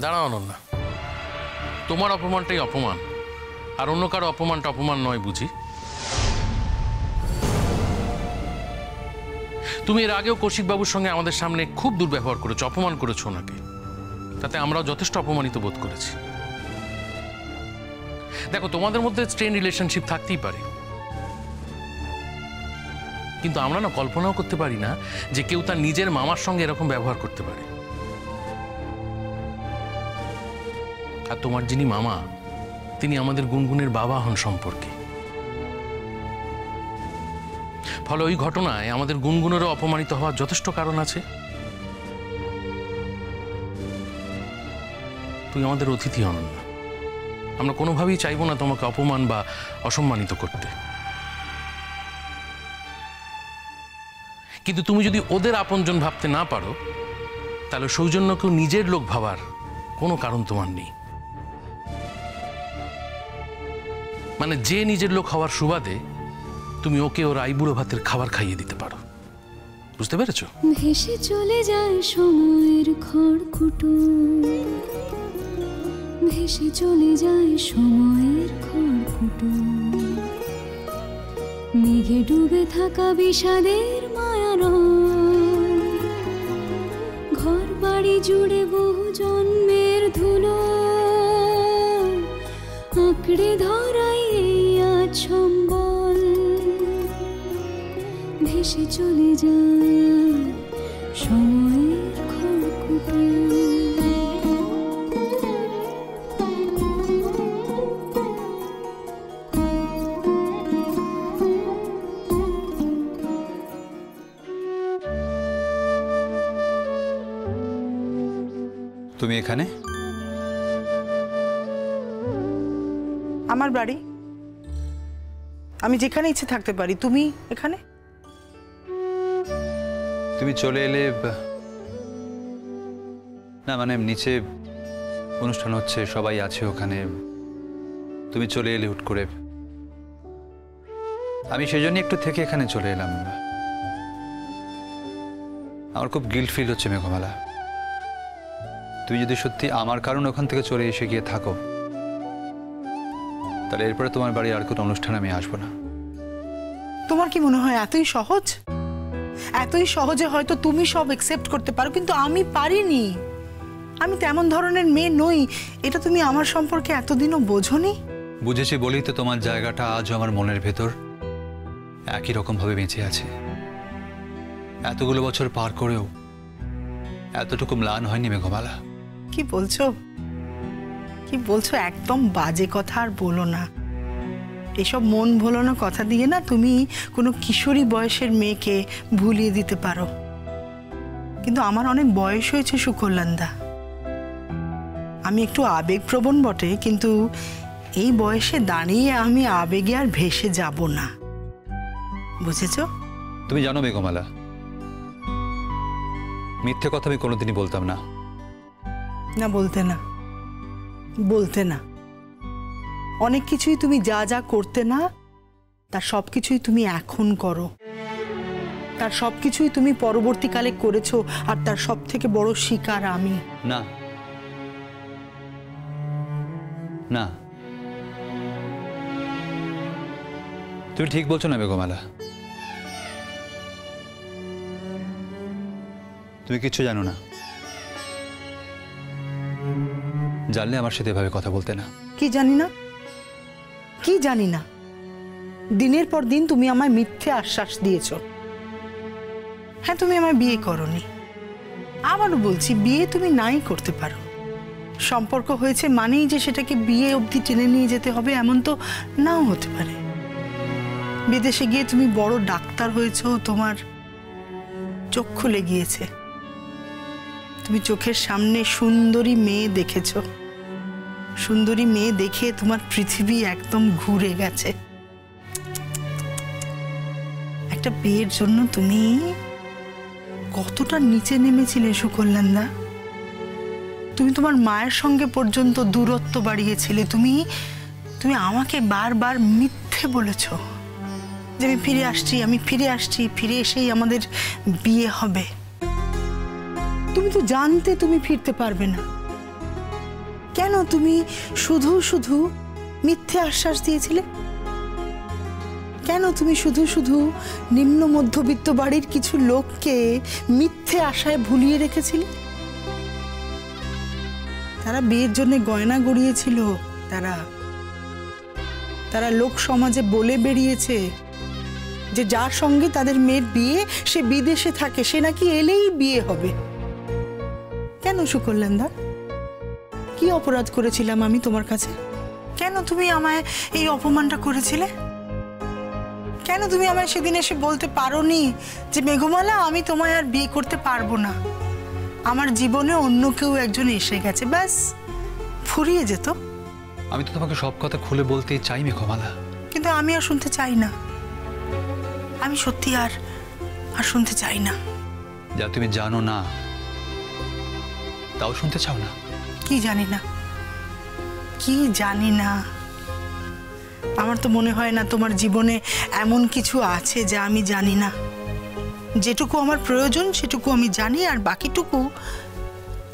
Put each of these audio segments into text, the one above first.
দাঁড়াও অনন্যা, তোমার অপমানটাই অপমান, আর অন্য কারো অপমানটা অপমান নয় বুঝি? তুমি এর আগেও কৌশিকবাবুর সঙ্গে আমাদের সামনে খুব দুর্ব্যবহার করেছো, অপমান করেছো ওনাকে, তাতে আমরাও যথেষ্ট অপমানিত বোধ করেছি। দেখো, তোমাদের মধ্যে স্ট্রেন রিলেশনশিপ থাকতেই পারে, কিন্তু আমরা না কল্পনাও করতে পারি না যে কেউ তার নিজের মামার সঙ্গে এরকম ব্যবহার করতে পারে। আর তোমার যিনি মামা, তিনি আমাদের গুনগুনের বাবা হন সম্পর্কে। ফলে ওই ঘটনায় আমাদের গুনগুনেরও অপমানিত হওয়ার যথেষ্ট কারণ আছে। তুই আমাদের অতিথি অনন্যা, আমরা কোনোভাবেই চাইবো না তোমাকে অপমান বা অসম্মানিত করতে, কিন্তু তুমি যদি ওদের আপনজন ভাবতে না পারো, তাহলে সৌজন্যকেও নিজের লোক ভাবার কোনো কারণ তোমার নেই। মানে যে নিজের লোক হওয়ার সুবাদে তুমি ওকে ওর আইবুড়ো ভাতের খাবার খাইয়ে দিতে পারো। বুঝতে পেরেছো? ভেসে চলে যায় সময়ের খড়কুটো, ভেসে চলে যায় সময়ের খড়কুটো, মেঘে ডুবে থাকা বিষাদের মায়ার ঘর বাড়ি জুড়ে বহু জন্মের ধুলো, আঁকড়ে ধরাই আজ সম্বল, ভেসে চলে যায় সময়ের খড়কুটো। তুমি এখানে? আমার বাড়ি, আমি যেখানে ইচ্ছে থাকতে পারি, তুমি এখানে? তুমি চলে এলে না, মানে নিচে অনুষ্ঠান হচ্ছে, সবাই আছে ওখানে, তুমি চলে এলে হুট করে, আমি সেজন্য একটু থেকে এখানে চলে এলাম। আমার খুব গিল্ট ফিল হচ্ছে মেঘমালা। তুই যদি সত্যি আমার কারণ ওখান থেকে চলে এসে গিয়ে থাকো, তাহলে এরপরে তোমার বাড়ি আর কোনো অনুষ্ঠানে আমি আসবো না। তোমার কি মনে হয় এতই সহজ? এতই সহজে হয়তো তুমি সব অ্যাকসেপ্ট করতে পারো, কিন্তু আমি পারিনি। আমি তেমন ধরনের মেয়ে নই, এটা তুমি আমার সম্পর্কে এতদিনও বোঝোনি। বুঝেছি বলেই তো তোমার জায়গাটা আজও আমার মনের ভেতর একই রকম ভাবে বেঁচে আছে। এতগুলো বছর পার করেও এতটুকু ম্লান হয়নি মেঘমালা। কি বলছো? কি বলছো? একদম বাজে কথা আর বলো না। এসব মন ভোলানো কথা দিয়ে না তুমি কোনো কিশোরী বয়সের মেয়েকে ভুলিয়ে দিতে পারো, কিন্তু আমার অনেক বয়স হয়েছে সুকল্যাণদা। আমি একটু আবেগপ্রবণ বটে, কিন্তু এই বয়সে দাঁড়িয়ে আমি আবেগে আর ভেসে যাব না, বুঝেছো? তুমি জানো মেঘমালা, মিথ্যে কথা আমি কোনোদিনই বলতাম না। না, বলতে না, বলতে না। অনেক কিছুই তুমি যা যা করতে না, তার সব কিছুই তুমি এখন করো, তার সব কিছুই তুমি পরবর্তীকালে করেছো, আর তার সব থেকে বড় শিকার আমি। না না, তুমি ঠিক বলছো না মেঘমালা। তুমি কিচ্ছু জানো না, জানলে আমার সাথে এভাবে কথা বলতে না। কি জানি না? কি জানি না? দিনের পর দিন তুমি আমায় মিথ্যে আশ্বাস দিয়েছো। হ্যাঁ, তুমি আমায় বিয়ে করোনি। আবারও বলছি, বিয়ে তুমি নাই করতে পারো। সম্পর্ক হয়েছে মানেই যে সেটাকে বিয়ে অবধি টেনে নিয়ে যেতে হবে এমন তো নাও হতে পারে। বিদেশে গিয়ে তুমি বড় ডাক্তার হয়েছো, তোমার চোখ খুলে গিয়েছে, তুমি চোখের সামনে সুন্দরী মেয়ে দেখেছো, সুন্দরী মেয়ে দেখে তোমার পৃথিবী একদম ঘুরে গেছে। একটা বিয়ের জন্য তুমি কতটা নিচে নেমেছিলে সুকল্যাণদা। তুমি তোমার মায়ের সঙ্গে পর্যন্ত দূরত্ব বাড়িয়েছিলে। তুমি তুমি আমাকে বারবার মিথ্যে বলেছো যে আমি ফিরে আসছি, আমি ফিরে আসছি, ফিরে এসেই আমাদের বিয়ে হবে। তুমি তো জানতে তুমি ফিরতে পারবে না, কেন তুমি শুধু শুধু মিথ্যে আশ্বাস দিয়েছিলে? কেন তুমি শুধু শুধু নিম্ন মধ্যবিত্ত বাড়ির কিছু লোককে মিথ্যে আশায় ভুলিয়ে রেখেছিলে? তারা বিয়ের জন্য গয়না গড়িয়েছিল, তারা লোক সমাজে বলে বেরিয়েছে যে যার সঙ্গে তাদের মেয়ের বিয়ে সে বিদেশে থাকে, সে নাকি এলেই বিয়ে হবে। কেন সুকল্যাণদা, কি অপরাধ করেছিলাম আমি তোমার কাছে? কেন তুমি আমায় এই অপমানটা করেছিলে? কেন তুমি আমায় সেদিন এসে বলতে পারোনি যে মেঘমালা আমি তোমায় আর বিয়ে করতে পারবো না, আমার জীবনে অন্য কেউ একজন এসে গেছে, ব্যাস ফুরিয়ে যেত? আমি তো তোমাকে সব কথা খুলে বলতেই চাই মেঘমালা, কিন্তু আমি আর শুনতে চাই না। আমি সত্যি আর শুনতে চাই না। যা তুমি জানো না তাও শুনতে চাও না? কি জানি না, কি জানি না। আমার তো মনে হয় না তোমার জীবনে এমন কিছু আছে যা আমি জানি না। যেটুকু আমার প্রয়োজন সেটুকু আমি জানি, আর বাকিটুকু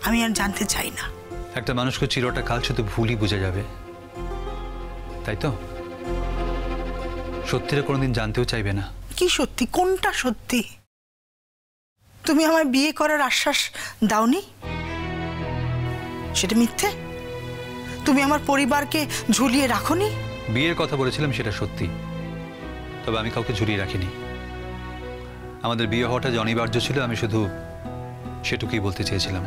আমি আর জানতে চাই না। একটা মানুষকে চিরটা কাল শুধু ভুলই বুঝে যাবে, তাই তো? সত্যিটা কোনোদিন জানতেও চাইবে না। কি সত্যি? কোনটা সত্যি? তুমি আমায় বিয়ে করার আশ্বাস দাওনি, সেটা মিথ্যে? তুমি আমার পরিবারকে ঝুলিয়ে রাখোনি? বিয়ের কথা বলেছিলাম সেটা সত্যি, তবে আমি কাউকে ঝুলিয়ে রাখিনি। আমাদের বিয়ে হওয়াটা যে অনিবার্য ছিল আমি শুধু সেটুকুই বলতে চেয়েছিলাম।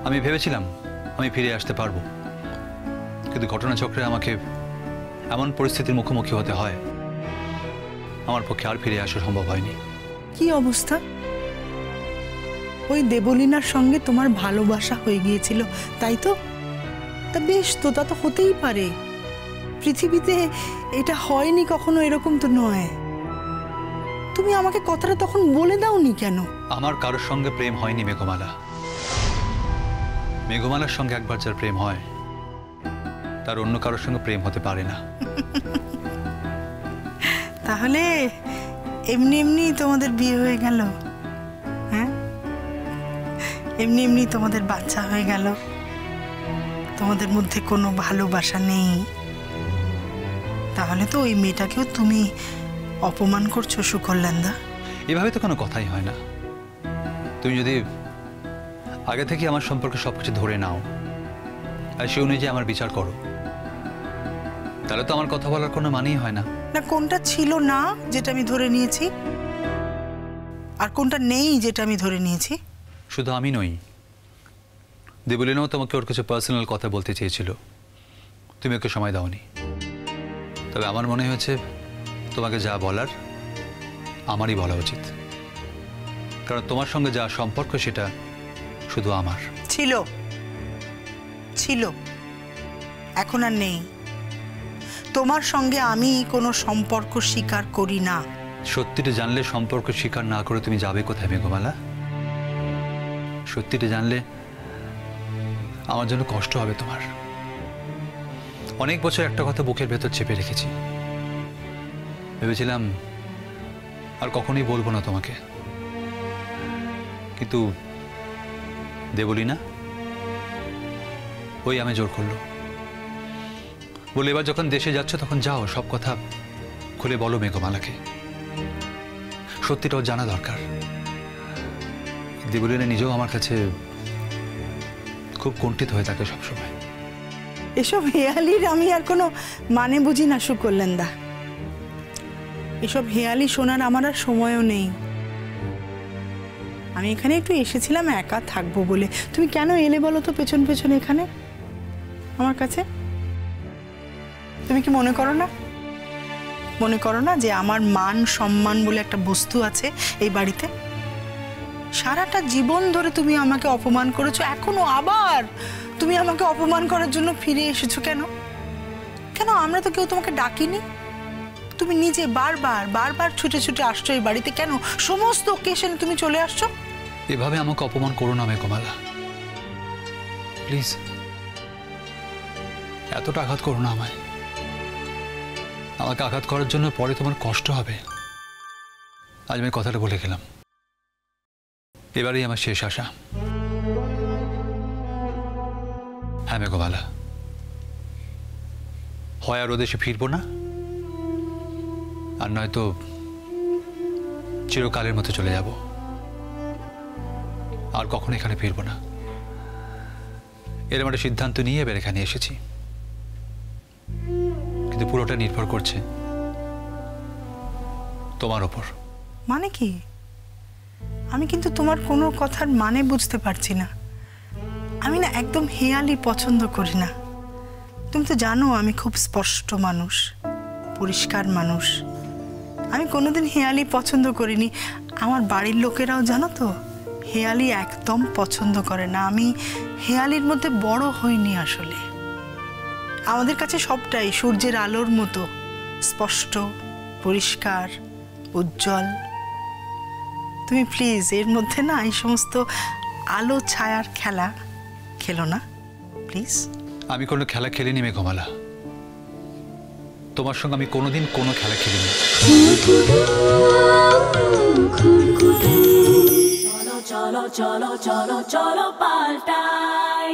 আমি ভেবেছিলাম আমি ফিরে আসতে পারবো, কিন্তু ঘটনাচক্রে আমাকে এমন পরিস্থিতির মুখোমুখি হতে হয়, আমার পক্ষে আর ফিরে আসা সম্ভব হয়নি। কি অবস্থা? ওই দেবলীনার সঙ্গে তোমার ভালোবাসা হয়ে গিয়েছিল, তাই তো? তা বেশ তো, তা তো হতেই পারে। পৃথিবীতে এটা হয়নি কখনো, এরকম তো নয়। তুমি আমাকে কথাটা তখন বলে দাওনি কেন? আমার কারোর সঙ্গে প্রেম হয়নি মেঘমালা। মেঘমালার সঙ্গে একবার যার প্রেম হয় তার অন্য কারোর সঙ্গে প্রেম হতে পারে না। তাহলে এমনি এমনি তোমাদের বিয়ে হয়ে গেল? হ্যাঁ, এমনি এমনি তোমাদের বাচ্চা হয়ে গেল? তোমাদের মধ্যে কোনো ভালোবাসা নেই? তাহলে তো ওই মেয়েটাকেও তুমি অপমান করছো সুকল্যাণদা। এভাবে তো কোনো কথাই হয় না। তুমি যদি আগে থেকে আমার সম্পর্কে সবকিছু ধরে নাও আর সে অনুযায়ী আমার বিচার করো, তাহলে তো আমার কথা বলার কোনো মানেই হয় না। না, কোনটা ছিল না যেটা আমি ধরে নিয়েছি, আর কোনটা নেই যেটা আমি ধরে নিয়েছি? শুধু আমি নই, দেবলীনাও তোমাকে ওর কিছু পার্সোনাল কথা বলতে চেয়েছিল, তুমি ওকে সময় দাওনি। তবে আমার মনে হয়েছে তোমাকে যা বলার আমারই বলা উচিত, কারণ তোমার সঙ্গে যা সম্পর্ক সেটা শুধু আমার ছিল, ছিল, এখন আর নেই। তোমার সঙ্গে আমি কোনো সম্পর্ক স্বীকার করি না। সত্যিটা জানলে সম্পর্ক স্বীকার না করে তুমি যাবে কোথায় মেঘমালা? সত্যিটা জানলে আমার জন্য কষ্ট হবে তোমার। অনেক বছর একটা কথা বুকের ভেতর চেপে রেখেছি, ভেবেছিলাম আর কখনোই বলবো না তোমাকে, কিন্তু দেবলীনা ওই আমি জোর করলো, বলে এবার যখন দেশে যাচ্ছ তখন যাও, সব কথা খুলে বলো মেঘমালাকে। সত্যিটাও জানা দরকার। দেবলীনা নিজেও আমার কাছে খুব কুণ্ঠিত হয়ে থাকে সবসময়। এসব হেয়ালির আমি আর কোনো মানে বুঝি না সুকল্যাণদা। এসব হেয়ালি শোনার আমার আর সময়ও নেই। আমি এখানে একটু এসেছিলাম একা থাকবো বলে। তুমি কেন এলে বলো তো পেছন পেছন এখানে আমার কাছে? তুমি কি মনে করো না, মনে করো না যে আমার মান সম্মান বলে একটা বস্তু আছে এই বাড়িতে? সারাটা জীবন ধরে তুমি আমাকে অপমান করেছো, এখনো আবার তুমি আমাকে অপমান করার জন্য ফিরে এসেছো কেন? কেন? আমরা তো কেউ তোমাকে ডাকিনি। তুমি নিজে বারবার বারবার ছুটে ছুটে আসছো এই বাড়িতে। কেন? সমস্ত ওকেশনে তুমি চলে আসছো। এভাবে আমাকে অপমান করো না মেঘমালা, প্লিজ। এতটা আঘাত করো না আমায়। আমাকে আঘাত করার জন্য পরে তোমার কষ্ট হবে। আজ আমি কথাটা বলে গেলাম, এবারেই আমার শেষ আশা। হ্যাঁ মেঘমালা, হয় আর ওদেশে ফিরবো না, আর নয়তো চিরকালের মতো চলে যাব, আর কখনো এখানে ফিরবো না। এরকম একটা সিদ্ধান্ত নিয়ে এবার এখানে এসেছি, কিন্তু পুরোটা নির্ভর করছে তোমার ওপর। মানে কি? আমি কিন্তু তোমার কোনো কথার মানে বুঝতে পারছি না। আমি না একদম হেয়ালি পছন্দ করি না। তুমি তো জানো আমি খুব স্পষ্ট মানুষ, পরিষ্কার মানুষ। আমি কোনোদিন হেয়ালি পছন্দ করিনি। আমার বাড়ির লোকেরাও জানো তো হেয়ালি একদম পছন্দ করে না। আমি হেয়ালির মধ্যে বড় হইনি আসলে। আমাদের কাছে সবটাই সূর্যের আলোর মতো স্পষ্ট, পরিষ্কার, উজ্জ্বল। তুমি প্লিজ এর মধ্যে না এই সমস্ত আলো ছায়ার খেলা খেলো না প্লিজ। আমি কোনো খেলা খেলিনি মেঘমালা, তোমার সঙ্গে আমি কোনোদিন কোনো খেলা খেলিনি। চলো চলো চলো চলো চলো পাল্টাই।